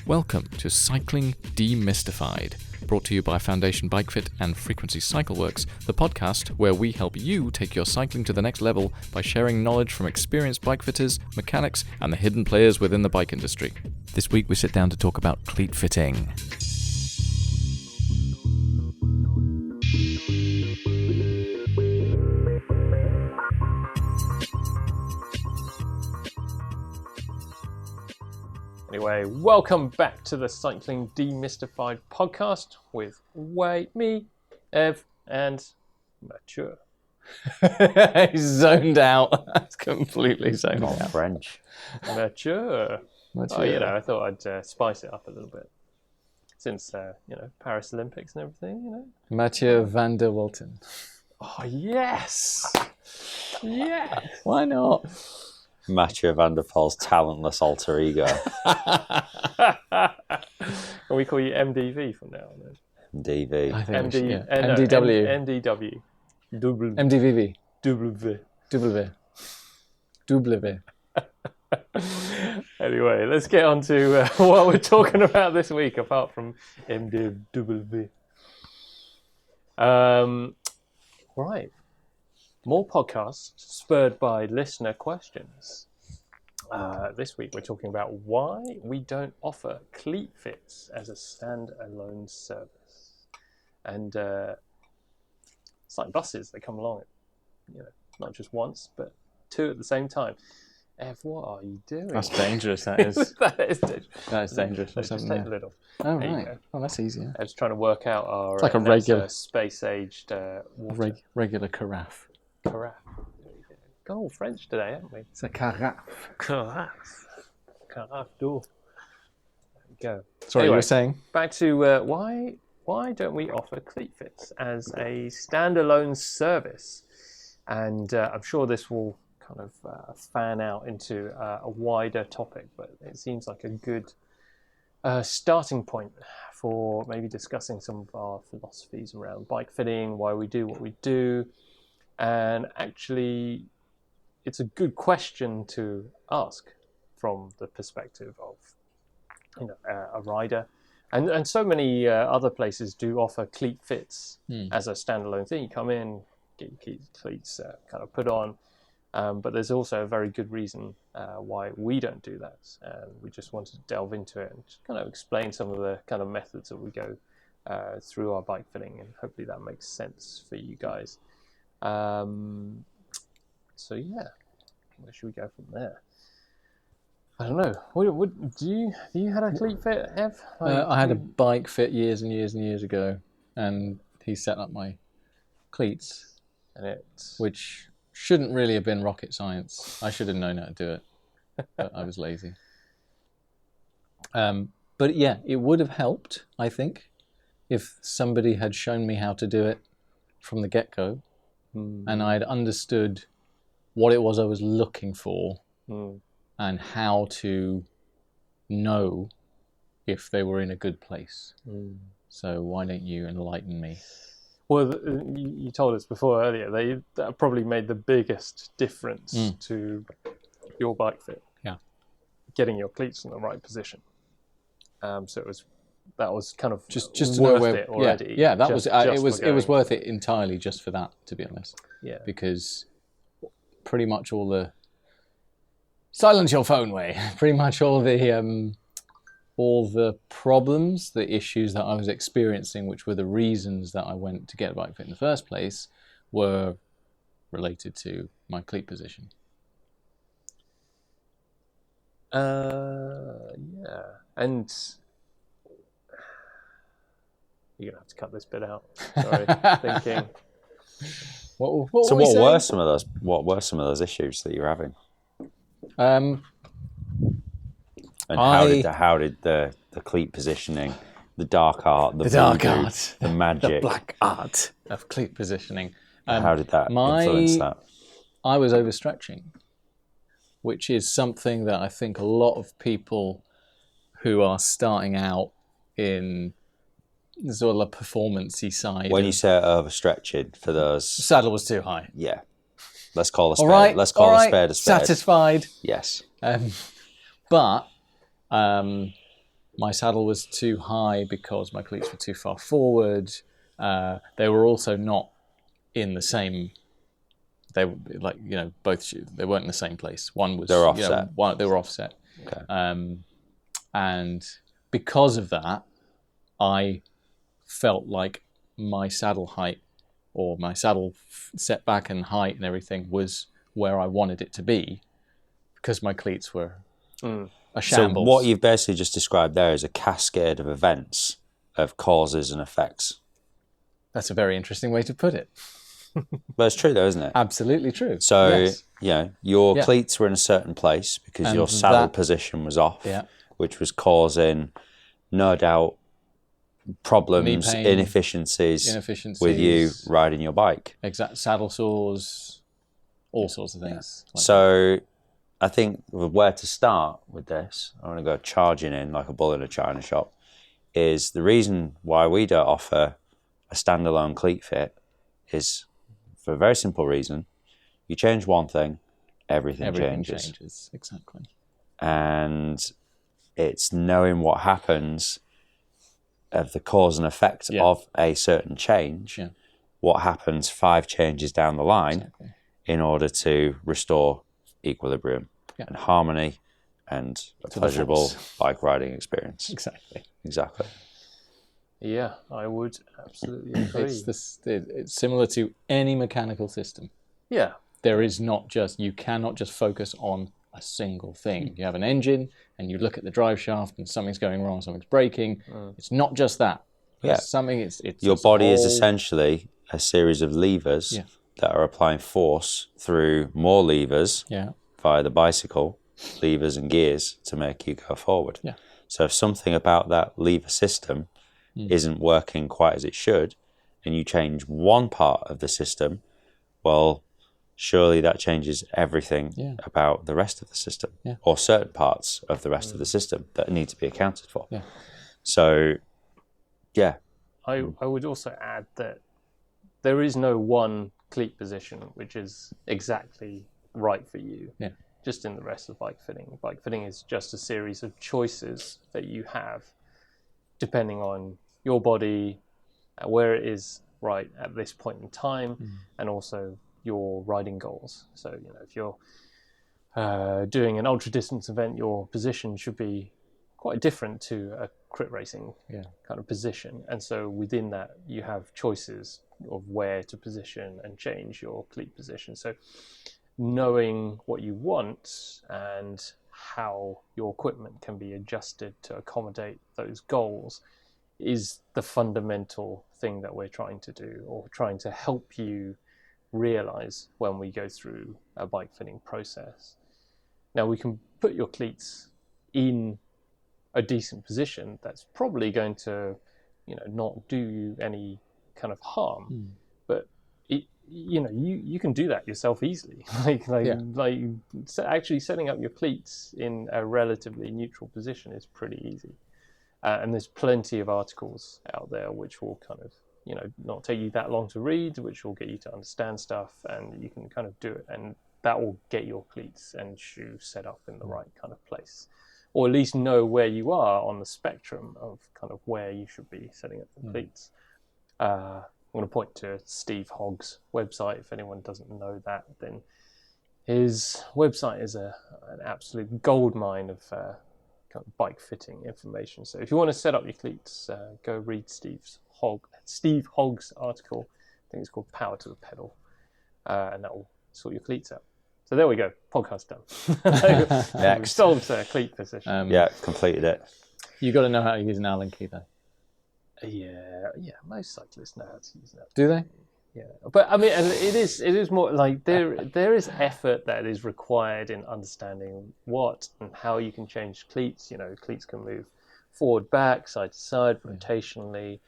Welcome to Cycling Demystified, brought to you by Foundation Bike Fit and Frequency Cycle Works, the podcast where we help you take your cycling to the next level by sharing knowledge from experienced bike fitters, mechanics, and the hidden players within the bike industry. This week we sit down to talk about cleat fitting. Anyway, welcome back to the Cycling Demystified podcast with Wei, me, Ev, and Mature. He's zoned out. That's completely zoned out. Not French. Mature. Oh, I thought I'd spice it up a little bit. Since, Paris Olympics and everything, Mathieu van der Walten. Oh, yes! Yes! Why not? Mathieu van der Poel's talentless alter ego. Can we call you MDV from now on? DV. I think MDW. MDW. MDW. MDVV. W. Anyway, let's get on to what we're talking about this week, apart from MDW. Right. More podcasts spurred by listener questions. This week we're talking about why we don't offer cleat fits as a standalone service. And it's like buses, they come along, not just once, but two at the same time. Ev, what are you doing? That's dangerous, that is. That is dangerous. That is dangerous. Let's just take the lid off. Oh, right. Oh, that's easier. I was trying to work out our It's like a regular space-aged water. Regular carafe. Carafe. Go French today, haven't we? It's a carafe. Carafe. Carafe d'eau. There we go. Sorry, Anyway, you were saying? Back to why don't we offer cleat fits as a standalone service? And I'm sure this will kind of fan out into a wider topic, but it seems like a good starting point for maybe discussing some of our philosophies around bike fitting, why we do what we do. And actually, it's a good question to ask from the perspective of a rider. And so many other places do offer cleat fits as a standalone thing. You come in, get your cleats kind of put on. But there's also a very good reason why we don't do that. And we just wanted to delve into it and just kind of explain some of the kind of methods that we go through our bike fitting. And hopefully that makes sense for you guys. So yeah, where should we go from there? I don't know. What do you had a cleat fit, Ev? I had a bike fit years and years and years ago, and he set up my cleats, which shouldn't really have been rocket science. I should have known how to do it, but I was lazy. But yeah, it would have helped, I think, if somebody had shown me how to do it from the get-go, and I'd understood what it was I was looking for and how to know if they were in a good place. So why don't you enlighten me? Well, you told us before earlier, that probably made the biggest difference to your bike fit. Yeah. Getting your cleats in the right position. So that was kind of just to worth know where, it already. Yeah, that just, was it was worth it entirely just for that, to be honest. Yeah. Because pretty much all the silence your phone way. Pretty much all the problems, the issues that I was experiencing, which were the reasons that I went to get a bike fit in the first place, were related to my cleat position. Yeah. And you're going to have to cut this bit out. Sorry, thinking. What were some of those issues that you're having? And how did the cleat positioning, the dark art, the magic, the black art of cleat positioning, how did that influence that? I was overstretching, which is something that I think a lot of people who are starting out in sort of a performance-y side. When you say overstretching, for those, saddle was too high. Yeah, let's call a spade. Right, let's call a spade a spade. Satisfied. Yes. But my saddle was too high because my cleats were too far forward. They were also not in the same. They were both shoes. They weren't in the same place. One was they were offset. They were offset. Okay. And because of that, I felt like my saddle height or my saddle setback and height and everything was where I wanted it to be, because my cleats were a shambles. So what you've basically just described there is a cascade of events, of causes and effects. That's a very interesting way to put it. But it's true though, isn't it? Absolutely true. So, your cleats were in a certain place because And your saddle position was off, which was causing, no doubt, problems, Knee pain, inefficiencies with you riding your bike. Exact saddle sores, all sorts of things. Like so, I think where to start with this, I want to go charging in like a bull in a china shop, is the reason why we don't offer a standalone cleat fit is for a very simple reason. You change one thing, everything changes. Exactly. And it's knowing what happens of the cause and effect of a certain change, what happens 5 changes down the line in order to restore equilibrium and harmony and a pleasurable bike riding experience. Exactly. Yeah, I would absolutely agree. It's similar to any mechanical system. Yeah. There is you cannot just focus on a single thing. You have an engine and you look at the drive shaft and something's going wrong, something's breaking. It's not just that. It's your body is essentially a series of levers that are applying force through more levers via the bicycle, levers and gears to make you go forward. So if something about that lever system isn't working quite as it should, and you change one part of the system, well, surely that changes everything about the rest of the system, or certain parts of the rest of the system that need to be accounted for. So, I would also add that there is no one cleat position which is exactly right for you. Just in the rest of bike fitting. Bike fitting is just a series of choices that you have depending on your body, where it is right at this point in time, and also your riding goals. So, if you're doing an ultra distance event, your position should be quite different to a crit racing kind of position. And so within that, you have choices of where to position and change your cleat position. So knowing what you want and how your equipment can be adjusted to accommodate those goals is the fundamental thing that we're trying to do, or trying to help you realize when we go through a bike fitting process. Now, we can put your cleats in a decent position that's probably going to, not do you any kind of harm, but you can do that yourself easily. Actually setting up your cleats in a relatively neutral position is pretty easy. And there's plenty of articles out there which will kind of, not take you that long to read, which will get you to understand stuff, and you can kind of do it. And that will get your cleats and shoes set up in the right kind of place, or at least know where you are on the spectrum of kind of where you should be setting up the cleats. I'm going to point to Steve Hogg's website. If anyone doesn't know that, then his website is an absolute goldmine of kind of bike fitting information. So if you want to set up your cleats, go read Steve Hogg's article. I think it's called Power to the Pedal, and that will sort your cleats out. So there we go, podcast done. Next. Solved cleat position. Completed it. You got to know how to use an Allen key though. Yeah, most cyclists know how to use that. Do they? Yeah, but I mean, it is more like there is effort that is required in understanding what and how you can change cleats. Cleats can move forward, back, side to side, rotationally,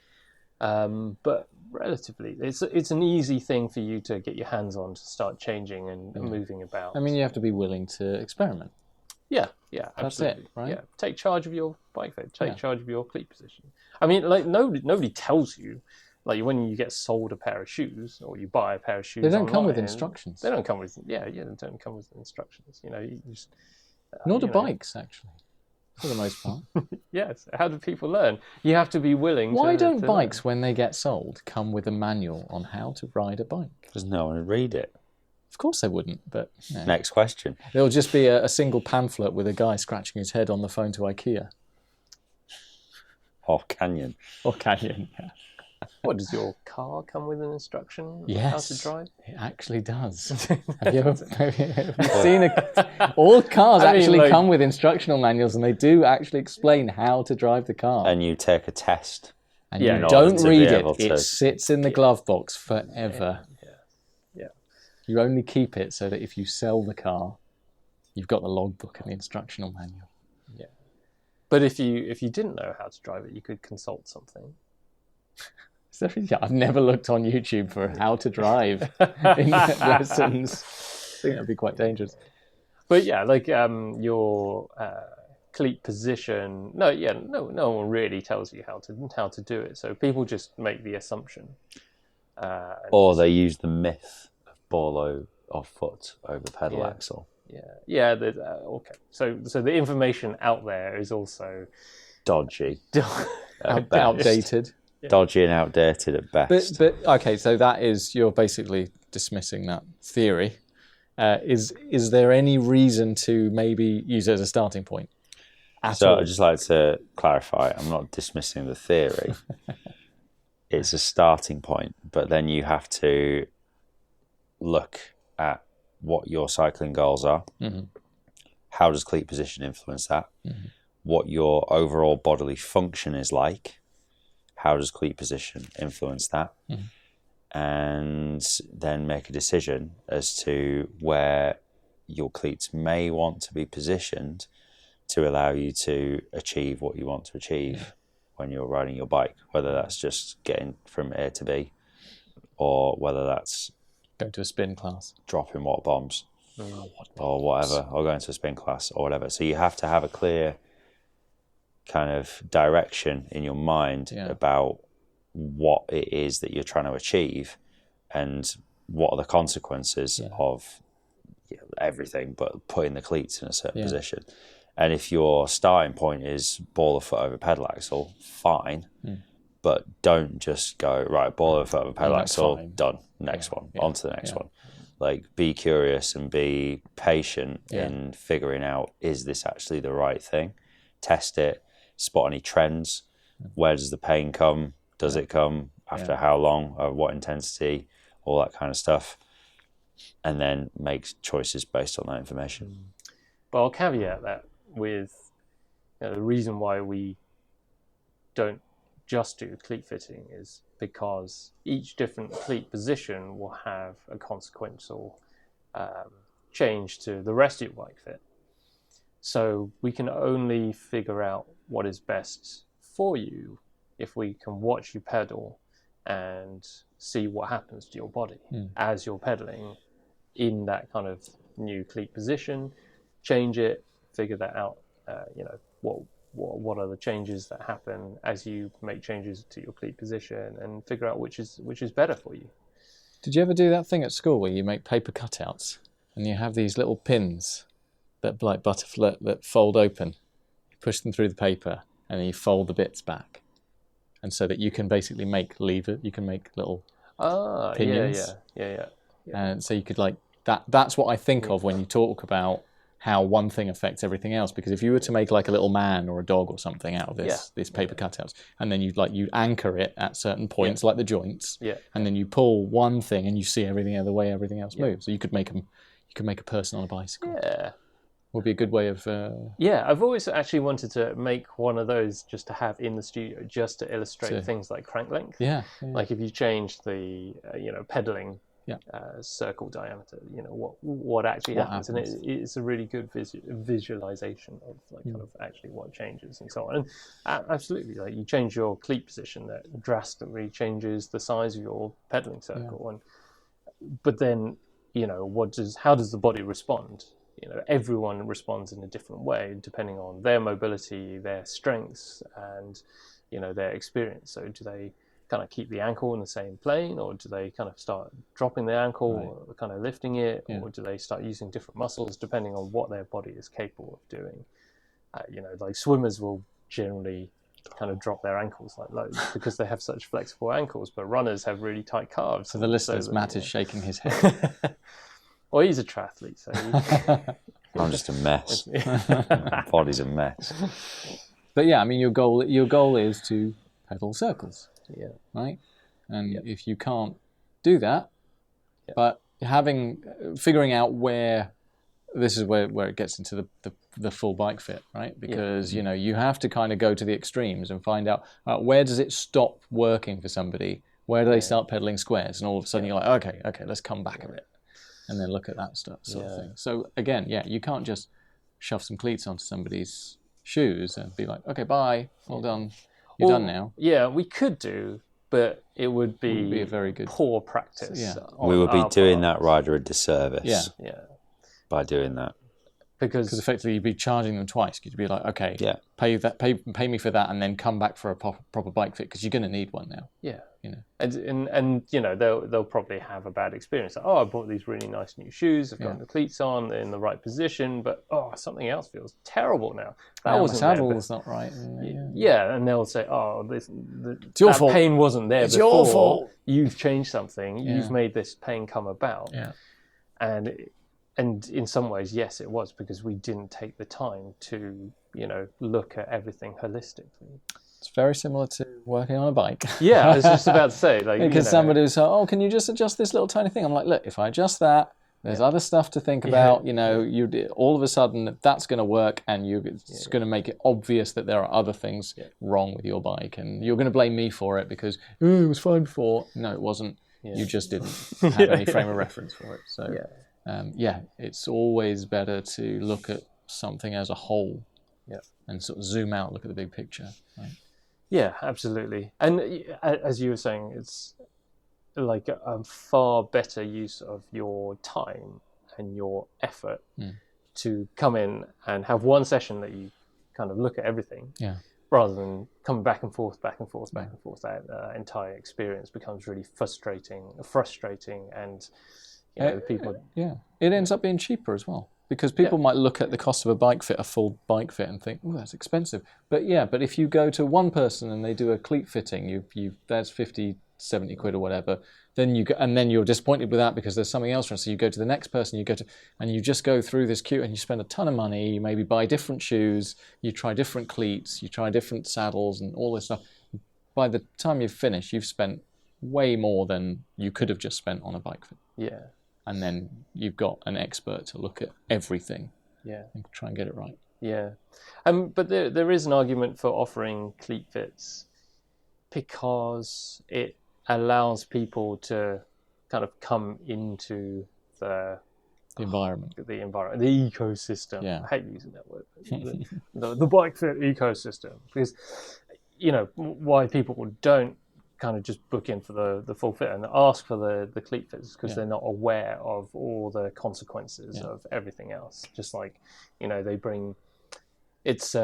but relatively, it's an easy thing for you to get your hands on to start changing and moving about. I mean, you have to be willing to experiment. Yeah, That's absolutely. it, right? Yeah, take charge of your bike fit. Take charge of your cleat position. I mean, like nobody tells you. Like when you get sold a pair of shoes, or you buy a pair of shoes, they don't come with instructions. They don't come with they don't come with instructions. You just nor do bikes actually. for the most part. Yes. How do people learn? You have to be willing. Why don't to bikes, learn. when they get sold, come with a manual on how to ride a bike? Because no one would read it. Of course they wouldn't, but Next question. there'll just be a single pamphlet with a guy scratching his head on the phone to IKEA. Or Canyon. Or Canyon, yeah. What, does your car come with an instruction on how to drive? It actually does. Have you seen all cars actually come with instructional manuals, and they do actually explain how to drive the car. And you take a test. And you don't read it. It sits in the glove box forever. Yeah. You only keep it so that if you sell the car, you've got the logbook and the instructional manual. Yeah. But if you didn't know how to drive it, you could consult something. I've never looked on YouTube for how to drive in lessons. I think that'd be quite dangerous. But yeah, like your cleat position. No one really tells you how to do it. So people just make the assumption. Or they use the myth of ball of foot over pedal axle. Yeah. Okay. So the information out there is also dodgy, outdated. Dodgy and outdated at best. But okay, so you're basically dismissing that theory. Is there any reason to maybe use it as a starting point? I'd just like to clarify, I'm not dismissing the theory. It's a starting point, but then you have to look at what your cycling goals are. Mm-hmm. How does cleat position influence that? Mm-hmm. What your overall bodily function is like. How does cleat position influence that? Mm-hmm. And then make a decision as to where your cleats may want to be positioned to allow you to achieve what you want to achieve when you're riding your bike, whether that's just getting from A to B or whether that's going to a spin class, dropping watt bombs or whatever, or going to a spin class or whatever. So you have to have a clear kind of direction in your mind about what it is that you're trying to achieve and what are the consequences of everything but putting the cleats in a certain position. And if your starting point is ball of foot over pedal axle, fine, but don't just go, right, ball over foot over pedal axle, done, next one, on to the next one. Like, be curious and be patient in figuring out, is this actually the right thing? Test it. Spot any trends. Where does the pain come? Does it come? After how long? What intensity? All that kind of stuff. And then make choices based on that information. But I'll caveat that with the reason why we don't just do cleat fitting is because each different cleat position will have a consequential change to the rest of your bike fit. So we can only figure out what is best for you if we can watch you pedal and see what happens to your body as you're pedaling in that kind of new cleat position, change it, figure that out, what are the changes that happen as you make changes to your cleat position, and figure out which is better for you. Did you ever do that thing at school where you make paper cutouts and you have these little pins that like butterfly that fold open, you push them through the paper and then you fold the bits back, and so that you can basically make you can make little pinions. Yeah. And so you could like that's what I think of when you talk about how one thing affects everything else, because if you were to make like a little man or a dog or something out of these paper cutouts, and then you anchor it at certain points like the joints, and then you pull one thing and you see everything the way everything else moves. So you could make a person on a bicycle. Would be a good way of I've always actually wanted to make one of those just to have in the studio, just to illustrate things like crank length. Like if you change the pedaling circle diameter, what actually happens. And it's a really good visualization of kind of actually what changes and so on. And absolutely, like you change your cleat position, that drastically changes the size of your pedaling circle. But then how does the body respond? Everyone responds in a different way depending on their mobility, their strengths, and their experience. So do they kind of keep the ankle in the same plane, or do they kind of start dropping the ankle, or kind of lifting it, or do they start using different muscles depending on what their body is capable of doing? like swimmers will generally kind of drop their ankles like loads because they have such flexible ankles, but runners have really tight calves. For the listeners, Matt is shaking his head. Well, he's a triathlete, so I'm just a mess. My body's a mess. But yeah, I mean, your goal is to pedal circles, right? And if you can't do that, but figuring out where, this is where it gets into the full bike fit, right? Because you have to kind of go to the extremes and find out where does it stop working for somebody, where do they start pedaling squares, and all of a sudden you're like, okay, let's come back a bit, and then look at that stuff sort of thing. So again, you can't just shove some cleats onto somebody's shoes and be like, okay, bye, all done, you're done now. Yeah, we could do, but it would be a very good poor practice. Yeah. We would be doing that rider a disservice. Yeah. By doing that. Because effectively you'd be charging them twice. You'd be like, okay, pay me for that, and then come back for a proper bike fit, because you're going to need one now. Yeah, and they'll probably have a bad experience. Like, I bought these really nice new shoes. I've got the cleats on, they're in the right position, but something else feels terrible now. That wasn't the saddle's not right. And they'll say, fault. Pain wasn't there it's before. Your fault. You've changed something. You've made this pain come about. Yeah, And in some ways, yes, it was, because we didn't take the time to, look at everything holistically. It's very similar to working on a bike. Yeah, I was just about to say. Because somebody was like, can you just adjust this little tiny thing? I'm like, look, if I adjust that, there's other stuff to think about. All of a sudden that's going to work, and it's going to make it obvious that there are other things wrong with your bike, and you're going to blame me for it because it was fine before. No, it wasn't. Yeah. You just didn't have any frame of reference for it. So. It's always better to look at something as a whole, and sort of zoom out, look at the big picture. Right? Yeah, absolutely. And as you were saying, it's like a far better use of your time and your effort to come in and have one session that you kind of look at everything, rather than coming back and forth. That entire experience becomes really frustrating, and people. It ends up being cheaper as well, because people might look at the cost of a full bike fit, and think, "Oh, that's expensive." But if you go to one person and they do a cleat fitting, that's 50, 70 quid or whatever. Then you're disappointed with that because there's something else wrong. So you go to the next person, and you just go through this queue, and you spend a ton of money. You maybe buy different shoes, you try different cleats, you try different saddles, and all this stuff. By the time you've finished, you've spent way more than you could have just spent on a bike fit. Yeah. And then you've got an expert to look at everything, and try and get it right. Yeah, but there is an argument for offering cleat fits, because it allows people to kind of come into the environment, the ecosystem. Yeah. I hate using that word. the bike fit ecosystem, because why people don't kind of just book in for the full fit and ask for the cleat fits, because they're not aware of all the consequences of everything else. Just like, they bring, it's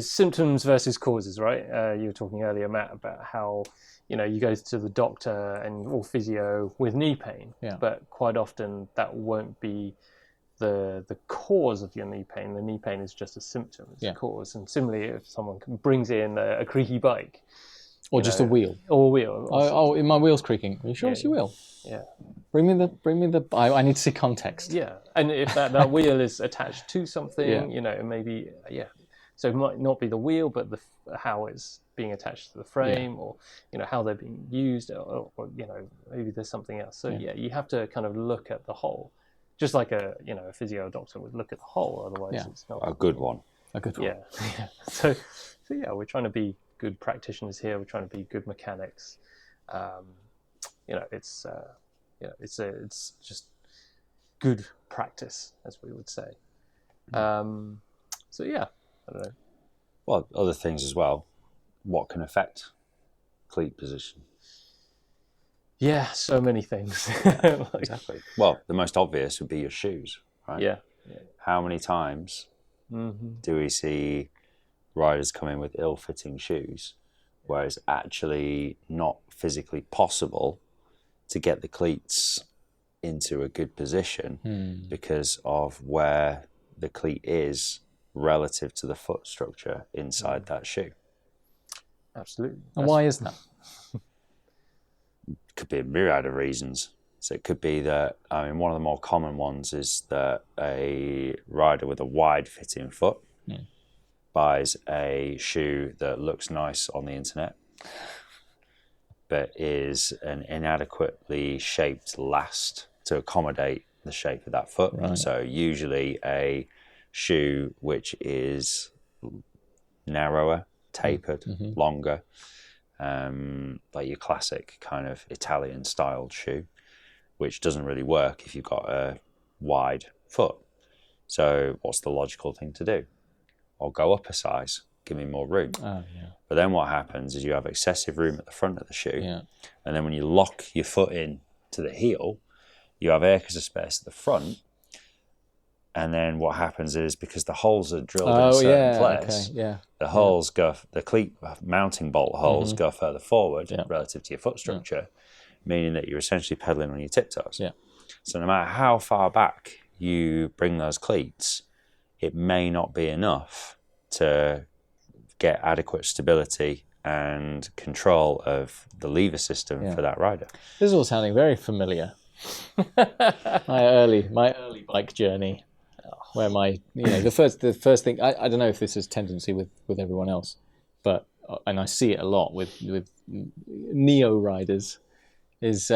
symptoms versus causes, right? You were talking earlier, Matt, about how, you go to the doctor or physio with knee pain, but quite often that won't be the cause of your knee pain. The knee pain is just a symptom, it's a cause. And similarly, if someone brings in a creaky bike, or just a wheel. Or a wheel. My wheel's creaking. Are you sure it's your wheel? Yeah. Bring me the. I need to see context. Yeah, and if that wheel is attached to something, it may be. So it might not be the wheel, but how it's being attached to the frame, or how they're being used, or maybe there's something else. So you have to kind of look at the whole, just like a physio doctor would look at the whole. Otherwise, it's not a good one. A good one. Yeah. So we're trying to be good practitioners here. We're trying to be good mechanics. It's just good practice, as we would say. I don't know. Well, other things as well. What can affect cleat position? Yeah, so many things. Exactly. Well, the most obvious would be your shoes, right? Yeah. How many times do we see riders come in with ill-fitting shoes, where it's actually not physically possible to get the cleats into a good position because of where the cleat is relative to the foot structure inside that shoe. Absolutely. And why is that? Could be a myriad of reasons. So it could be that, one of the more common ones is that a rider with a wide fitting foot buys a shoe that looks nice on the internet, but is an inadequately shaped last to accommodate the shape of that foot. Right. So usually a shoe which is narrower, tapered, longer, like your classic kind of Italian styled shoe, which doesn't really work if you've got a wide foot. So what's the logical thing to do? I'll go up a size, give me more room. Oh, yeah. But then what happens is you have excessive room at the front of the shoe. Yeah. And then when you lock your foot in to the heel, you have acres of space at the front. And then what happens is, because the holes are drilled in a certain place, the holes go, the cleat mounting bolt holes go further forward relative to your foot structure, meaning that you're essentially pedaling on your tiptoes. Yeah. So no matter how far back you bring those cleats, it may not be enough to get adequate stability and control of the lever system for that rider. This is all sounding very familiar. my early bike journey, where the first thing, I don't know if this is tendency with everyone else, but and I see it a lot with neo riders, is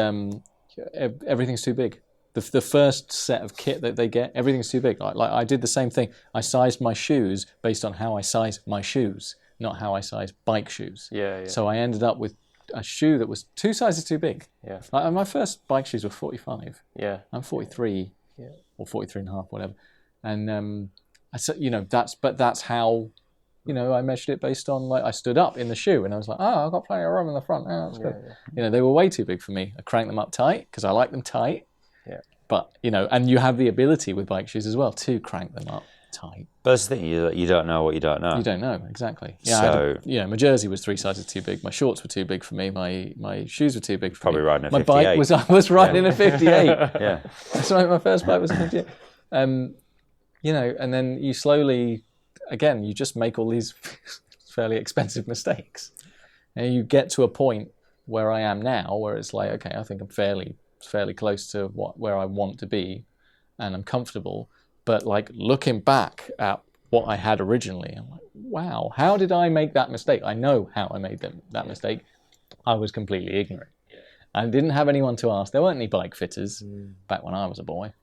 everything's too big. The first set of kit that they get, everything's too big. Like I did the same thing. I sized my shoes based on how I size my shoes, not how I size bike shoes. Yeah. So I ended up with a shoe that was 2 sizes too big. Yeah. Like, my first bike shoes were 45. Yeah. I'm 43, or 43 and a half, whatever. And I said, that's how, I measured it based on, like, I stood up in the shoe and I was like, I've got plenty of room in the front. Oh, that's good. Yeah. They were way too big for me. I cranked them up tight because I like them tight. Yeah. But, and you have the ability with bike shoes as well to crank them up tight. But that's the thing, you don't know what you don't know. You don't know, exactly. Yeah, so, my jersey was 3 sizes too big. My shorts were too big for me. My shoes were too big for probably me. Riding a my 58. bike I was riding a 58. Yeah. That's right, my first bike was a 58. And then you slowly, again, you just make all these fairly expensive mistakes. And you get to a point where I am now, where it's like, okay, I think I'm fairly close to where I want to be, and I'm comfortable. But like looking back at what I had originally, I'm like, wow, how did I make that mistake? I know how I made that mistake. I was completely ignorant. I didn't have anyone to ask. There weren't any bike fitters back when I was a boy.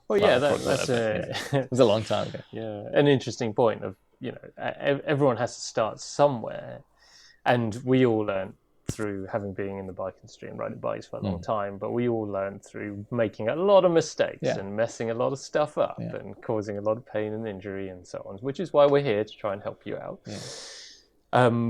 Well, that's it was a long time ago. Yeah, an interesting point of, everyone has to start somewhere, and we all learn through having been in the bike industry and riding bikes for a long time, but we all learn through making a lot of mistakes and messing a lot of stuff up and causing a lot of pain and injury and so on, which is why we're here to try and help you out.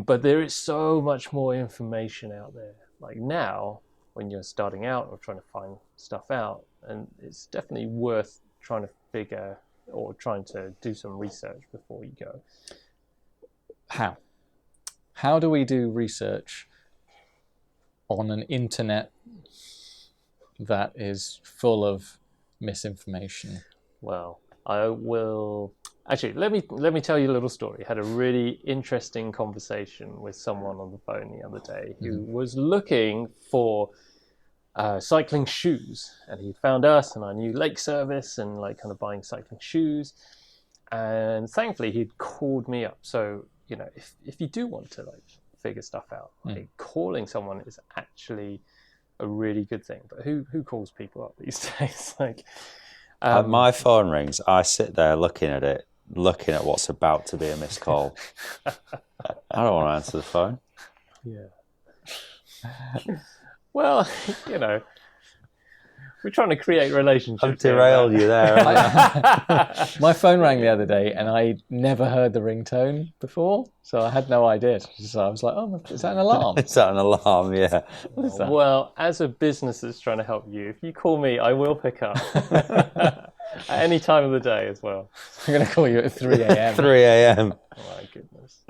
But there is so much more information out there. Like now, when you're starting out or trying to find stuff out, and it's definitely worth trying to figure or trying to do some research before you go. How do we do research on an internet that is full of misinformation? Well, I will actually let me tell you a little story. I had a really interesting conversation with someone on the phone the other day who was looking for cycling shoes, and he found us and our new lake service and like kind of buying cycling shoes, and thankfully he'd called me up. So if you do want to like figure stuff out, like calling someone is actually a really good thing. But who calls people up these days? Like my phone rings, I sit there looking at what's about to be a missed call. I don't want to answer the phone. Well, we're trying to create relationships. I've derailed you there. My phone rang the other day and I never heard the ringtone before, so I had no idea. So I was like, oh, is that an alarm? Is that an alarm? Yeah. What is that? Well, as a business that's trying to help you, if you call me, I will pick up. At any time of the day as well. I'm going to call you at 3 a.m. 3 a.m. Oh my goodness.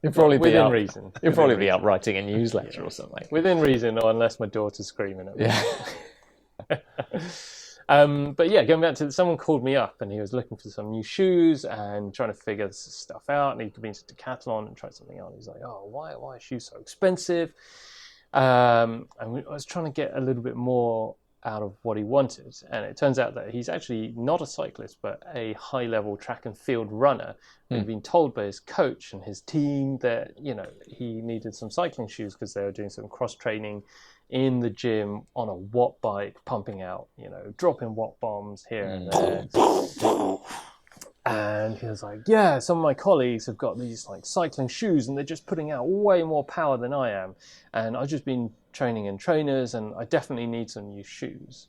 You'll probably be within up. Reason. You'll probably be up writing a newsletter or something. Within reason, or unless my daughter's screaming at me. But yeah, going back to someone called me up and he was looking for some new shoes and trying to figure this stuff out. And he'd been to Decathlon and tried something out. He's like, "Oh, why are shoes so expensive?" And I was trying to get a little bit more out of what he wanted. And it turns out that he's actually not a cyclist, but a high-level track and field runner. He'd been told by his coach and his team that, he needed some cycling shoes because they were doing some cross-training in the gym on a watt bike, pumping out, dropping watt bombs here and there. And he was like, yeah, some of my colleagues have got these like cycling shoes and they're just putting out way more power than I am. And I've just been training in trainers and I definitely need some new shoes.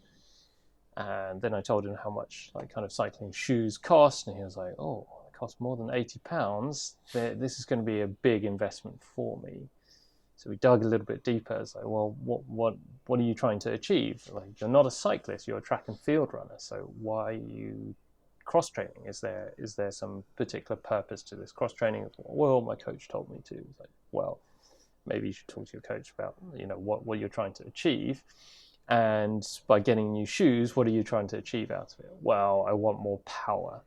And then I told him how much like kind of cycling shoes cost. And he was like, oh, it costs more than £80. This is going to be a big investment for me. So we dug a little bit deeper. It's like, well, what are you trying to achieve? Like, you're not a cyclist, you're a track and field runner. So why are you cross-training? Is there some particular purpose to this cross-training? Well, my coach told me to. It's like, well, maybe you should talk to your coach about, what you're trying to achieve. And by getting new shoes, what are you trying to achieve out of it? Well, I want more power.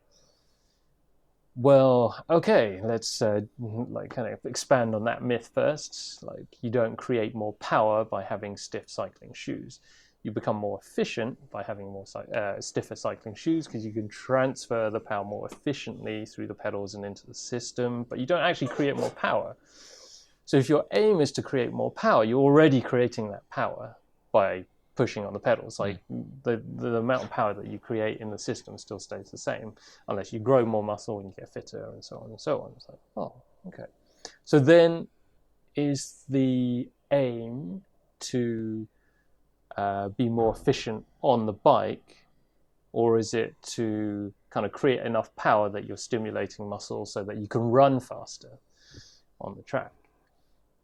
Well, okay, let's kind of expand on that myth first. Like, you don't create more power by having stiff cycling shoes. You become more efficient by having more stiffer cycling shoes because you can transfer the power more efficiently through the pedals and into the system, but you don't actually create more power. So if your aim is to create more power, you're already creating that power by pushing on the pedals. Like the amount of power that you create in the system still stays the same unless you grow more muscle and you get fitter and so on and so on. It's like, oh, okay. So then is the aim to be more efficient on the bike, or is it to kind of create enough power that you're stimulating muscle so that you can run faster on the track?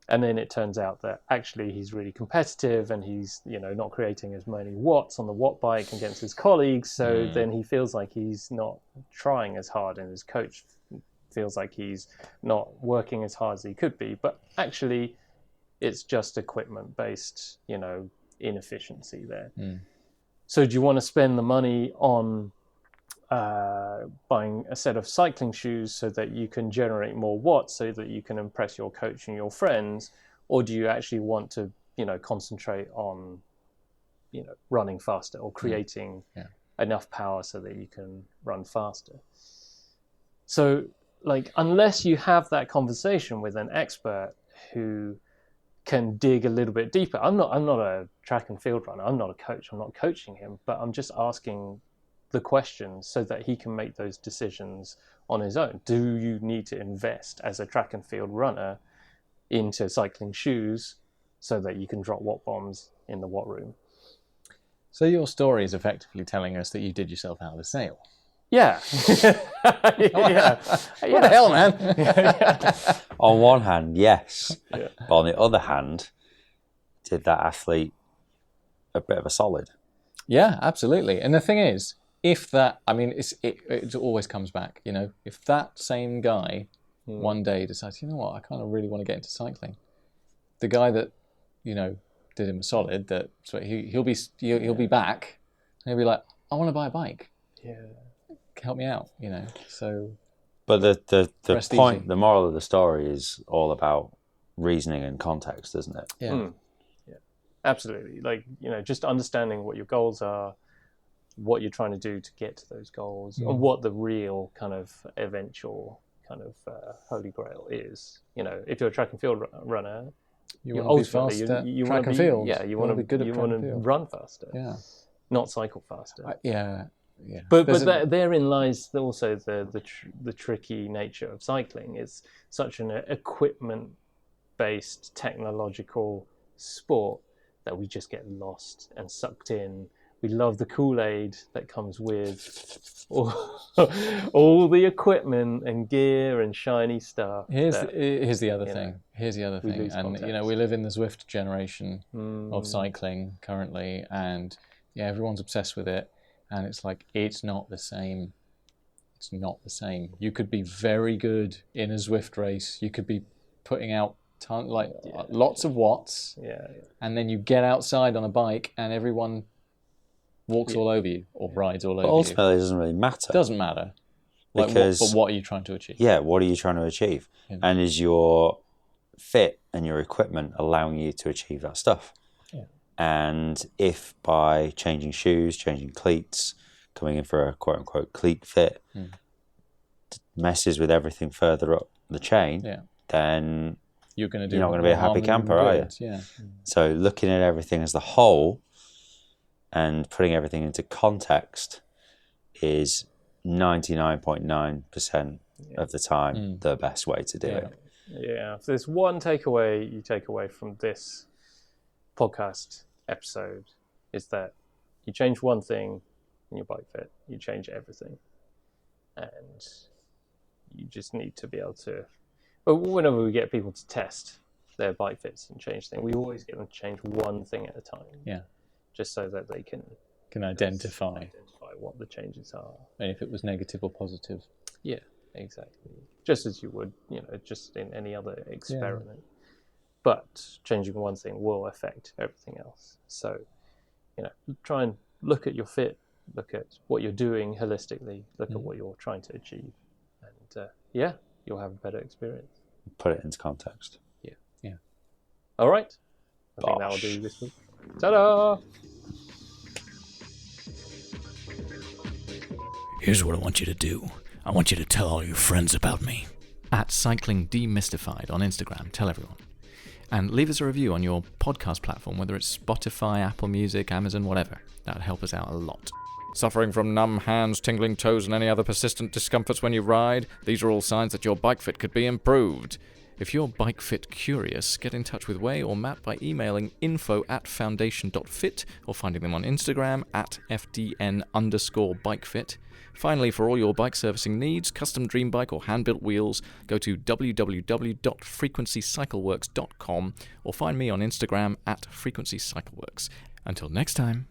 And then it turns out that actually he's really competitive and he's, not creating as many watts on the watt bike against his colleagues. So then he feels like he's not trying as hard and his coach feels like he's not working as hard as he could be. But actually it's just equipment-based, inefficiency there. So do you want to spend the money on buying a set of cycling shoes so that you can generate more watts so that you can impress your coach and your friends, or do you actually want to concentrate on running faster or creating enough power so that you can run faster? So like, unless you have that conversation with an expert who can dig a little bit deeper. I'm not a track and field runner. I'm not a coach. I'm not coaching him, but I'm just asking the questions so that he can make those decisions on his own. Do you need to invest as a track and field runner into cycling shoes so that you can drop watt bombs in the watt room? So your story is effectively telling us that you did yourself out of the sale. Yeah. Yeah. What the hell, man? On one hand, yes. Yeah. But on the other hand, did that athlete a bit of a solid? Yeah, absolutely. And the thing is, it always comes back, if that same guy one day decides, I kind of really want to get into cycling, the guy that, did him a solid, he'll be back and he'll be like, I want to buy a bike. Yeah. Help me out, so. But the point, the moral of the story is all about reasoning and context, isn't it? Yeah. Yeah, absolutely. Like, just understanding what your goals are, what you're trying to do to get to those goals, and what the real kind of eventual kind of holy grail is. If you're a track and field runner, you want to be faster. You track and field. Yeah, you want to be good. You want to run faster. Yeah. Not cycle faster. Yeah. But therein lies also the tricky nature of cycling. It's such an equipment-based technological sport that we just get lost and sucked in. We love the Kool-Aid that comes with all the equipment and gear and shiny stuff. Here's the other thing. And we live in the Zwift generation of cycling currently, and everyone's obsessed with it. And it's like, it's not the same. It's not the same. You could be very good in a Zwift race. You could be putting out lots of watts. Yeah. And then you get outside on a bike and everyone walks all over you or rides all But over ultimately, it doesn't really matter. you. Doesn't matter. Like, Because, but what are you trying to achieve? Yeah, what are you trying to achieve? Yeah. And is your fit and your equipment allowing you to achieve that stuff? Yeah. And if by changing shoes, changing cleats, coming in for a quote-unquote cleat fit, messes with everything further up the chain, then you're not going to be a happy camper, are you? Yeah. So looking at everything as the whole and putting everything into context is 99.9% of the time the best way to do it. Yeah. If there's one takeaway you take away from this podcast episode, is that you change one thing in your bike fit, you change everything. And you just need to be able to... But whenever we get people to test their bike fits and change things, we always get them to change one thing at a time. Yeah. Just so that they can identify what the changes are. And if it was negative or positive. Yeah, exactly. Just as you would, just in any other experiment. Yeah. But changing one thing will affect everything else. So, try and look at your fit, look at what you're doing holistically, look at what you're trying to achieve. And you'll have a better experience. Put it into context. Yeah. All right. I think that'll do this week. Ta-da! Here's what I want you to do. I want you to tell all your friends about me. At Cycling Demystified on Instagram. Tell everyone. And leave us a review on your podcast platform, whether it's Spotify, Apple Music, Amazon, whatever. That would help us out a lot. Suffering from numb hands, tingling toes, and any other persistent discomforts when you ride? These are all signs that your bike fit could be improved. If you're bike fit curious, get in touch with Wei or Matt by emailing info@foundation.fit or finding them on Instagram @FDN_bikefit. Finally, for all your bike servicing needs, custom dream bike or hand-built wheels, go to www.frequencycycleworks.com or find me on Instagram @frequencycycleworks. Until next time.